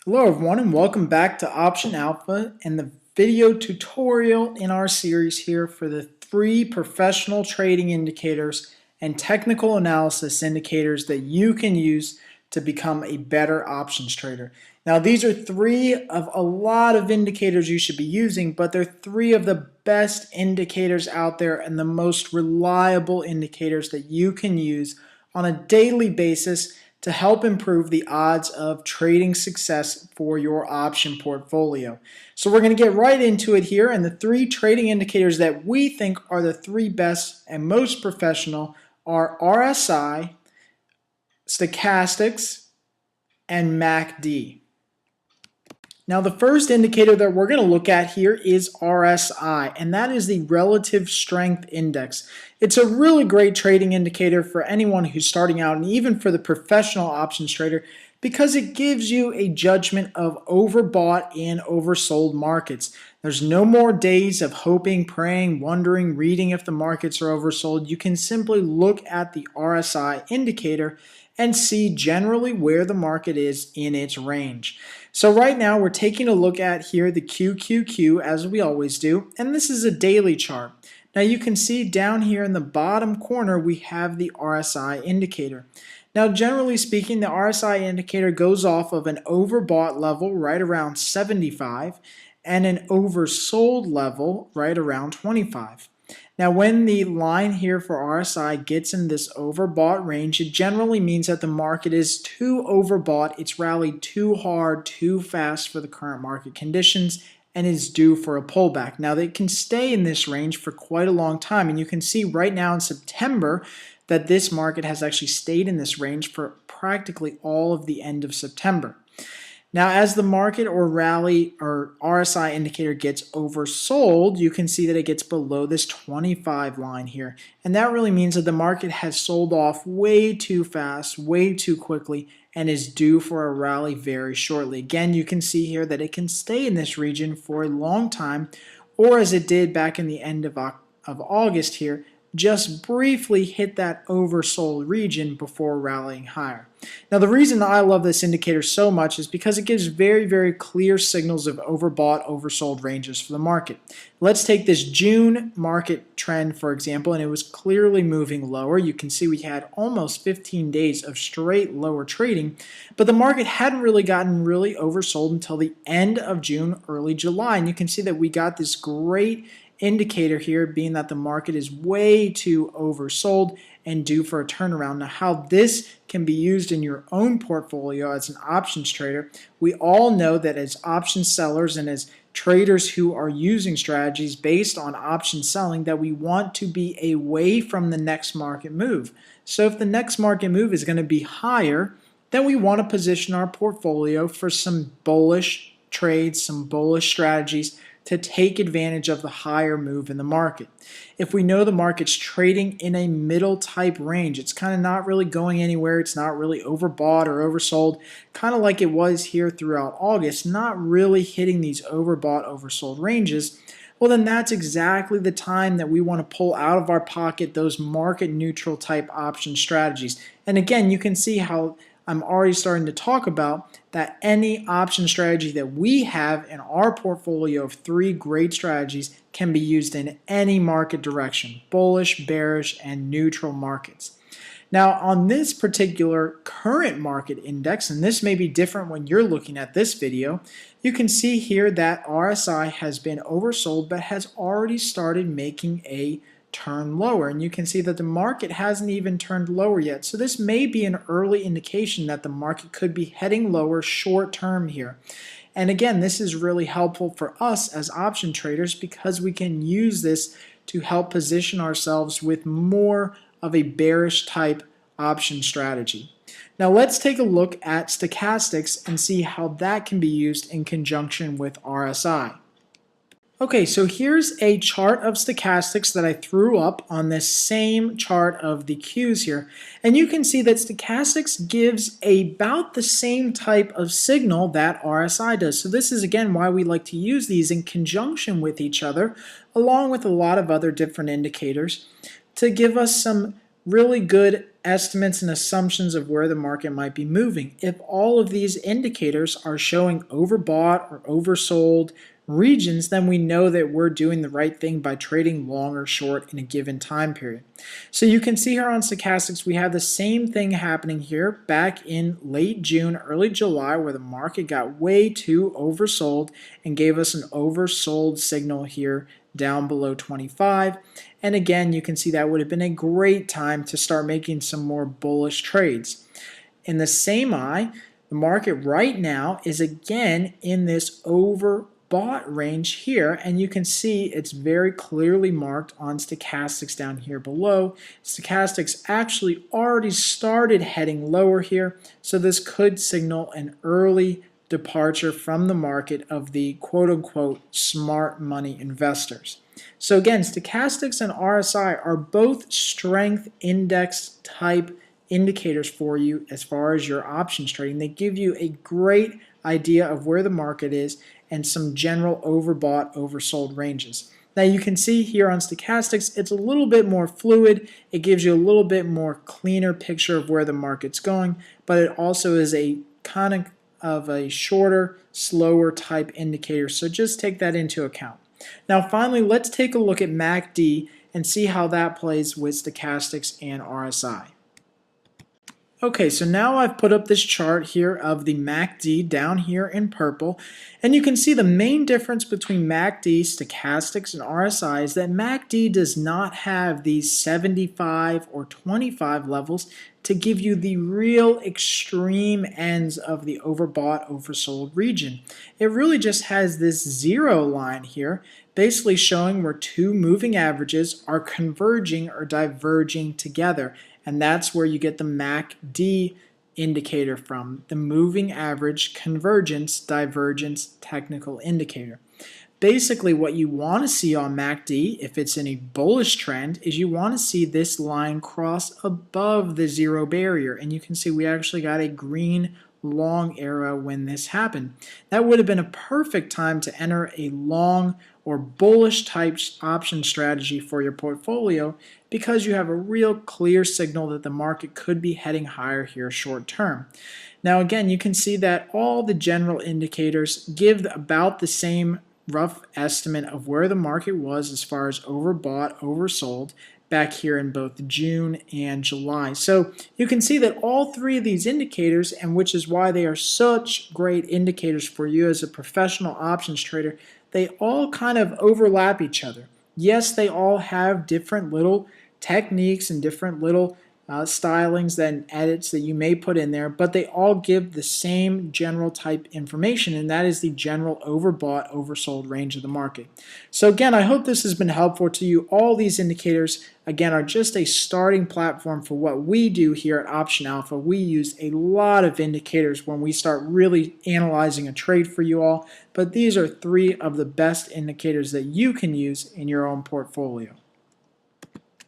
Hello everyone and welcome back to Option Alpha and the video tutorial in our series here for the 3 professional trading indicators and technical analysis indicators that you can use to become a better options trader. Now these are 3 of a lot of indicators you should be using, but they're 3 of the best indicators out there and the most reliable indicators that you can use on a daily basis to help improve the odds of trading success for your option portfolio. So we're going to get right into it here, and the 3 trading indicators that we think are the 3 best and most professional are RSI, stochastics, and MACD. Now the first indicator that we're going to look at here is RSI, and that is the Relative Strength Index. It's a really great trading indicator for anyone who's starting out and even for the professional options trader because it gives you a judgment of overbought and oversold markets. There's no more days of hoping, praying, wondering, reading if the markets are oversold. You can simply look at the RSI indicator and see generally where the market is in its range. So right now we're taking a look at here the QQQ as we always do, and this is a daily chart. Now you can see down here in the bottom corner we have the RSI indicator. Now generally speaking, the RSI indicator goes off of an overbought level right around 75 and an oversold level right around 25. Now when the line here for RSI gets in this overbought range, it generally means that the market is too overbought, it's rallied too hard, too fast for the current market conditions, and is due for a pullback. Now they can stay in this range for quite a long time, and you can see right now in September that this market has actually stayed in this range for practically all of the end of September. Now, as the market or rally or RSI indicator gets oversold, you can see that it gets below this 25 line here. And that really means that the market has sold off way too fast, way too quickly, and is due for a rally very shortly. Again, you can see here that it can stay in this region for a long time, or as it did back in the end of August here, just briefly hit that oversold region before rallying higher. Now the reason I love this indicator so much is because it gives very, very clear signals of overbought, oversold ranges for the market. Let's take this June market trend for example, and it was clearly moving lower. You can see we had almost 15 days of straight lower trading, but the market hadn't really gotten really oversold until the end of June, early July, and you can see that we got this great indicator here being that the market is way too oversold and due for a turnaround. Now how this can be used in your own portfolio as an options trader, we all know that as option sellers and as traders who are using strategies based on option selling that we want to be away from the next market move. So if the next market move is going to be higher, then we want to position our portfolio for some bullish trades, some bullish strategies to take advantage of the higher move in the market. If we know the market's trading in a middle type range, it's kind of not really going anywhere, it's not really overbought or oversold, kind of like it was here throughout August, not really hitting these overbought, oversold ranges, well then that's exactly the time that we want to pull out of our pocket those market neutral type option strategies. And again, you can see how I'm already starting to talk about that any option strategy that we have in our portfolio of 3 great strategies can be used in any market direction, bullish, bearish, and neutral markets. Now on this particular current market index, and this may be different when you're looking at this video, you can see here that RSI has been oversold but has already started making a turn lower, and you can see that the market hasn't even turned lower yet. So this may be an early indication that the market could be heading lower short term here. And again, this is really helpful for us as option traders because we can use this to help position ourselves with more of a bearish type option strategy. Now let's take a look at stochastics and see how that can be used in conjunction with RSI. Okay, so here's a chart of stochastics that I threw up on this same chart of the Qs here. And you can see that stochastics gives about the same type of signal that RSI does. So this is again why we like to use these in conjunction with each other, along with a lot of other different indicators, to give us some really good estimates and assumptions of where the market might be moving. If all of these indicators are showing overbought or oversold regions, then we know that we're doing the right thing by trading long or short in a given time period. So you can see here on stochastics, we have the same thing happening here back in late June, early July, where the market got way too oversold and gave us an oversold signal here down below 25. And again, you can see that would have been a great time to start making some more bullish trades. In the same eye, the market right now is again in this overbought range here, and you can see it's very clearly marked on stochastics down here below. Stochastics actually already started heading lower here, so this could signal an early departure from the market of the quote-unquote smart money investors. So again, stochastics and RSI are both strength index type indicators for you as far as your options trading. They give you a great idea of where the market is and some general overbought, oversold ranges. Now you can see here on stochastics, it's a little bit more fluid. It gives you a little bit more cleaner picture of where the market's going, but it also is a kind of a shorter, slower type indicator. So just take that into account. Now finally, let's take a look at MACD and see how that plays with stochastics and RSI. Okay, so now I've put up this chart here of the MACD down here in purple, and you can see the main difference between MACD, stochastics, and RSI is that MACD does not have these 75 or 25 levels to give you the real extreme ends of the overbought, oversold region. It really just has this zero line here, basically showing where two moving averages are converging or diverging together. And that's where you get the MACD indicator from, the moving average convergence divergence technical indicator. Basically what you want to see on MACD, if it's in a bullish trend, is you want to see this line cross above the zero barrier. And you can see we actually got a green long arrow when this happened. That would have been a perfect time to enter a long or bullish type option strategy for your portfolio because you have a real clear signal that the market could be heading higher here short term. Now again, you can see that all the general indicators give about the same rough estimate of where the market was as far as overbought, oversold back here in both June and July. So you can see that all three of these indicators, and which is why they are such great indicators for you as a professional options trader, they all kind of overlap each other. Yes, they all have different little techniques and different little stylings and edits that you may put in there, but they all give the same general type information, and that is the general overbought, oversold range of the market. So again, I hope this has been helpful to you. All these indicators, again, are just a starting platform for what we do here at Option Alpha. We use a lot of indicators when we start really analyzing a trade for you all, but these are three of the best indicators that you can use in your own portfolio.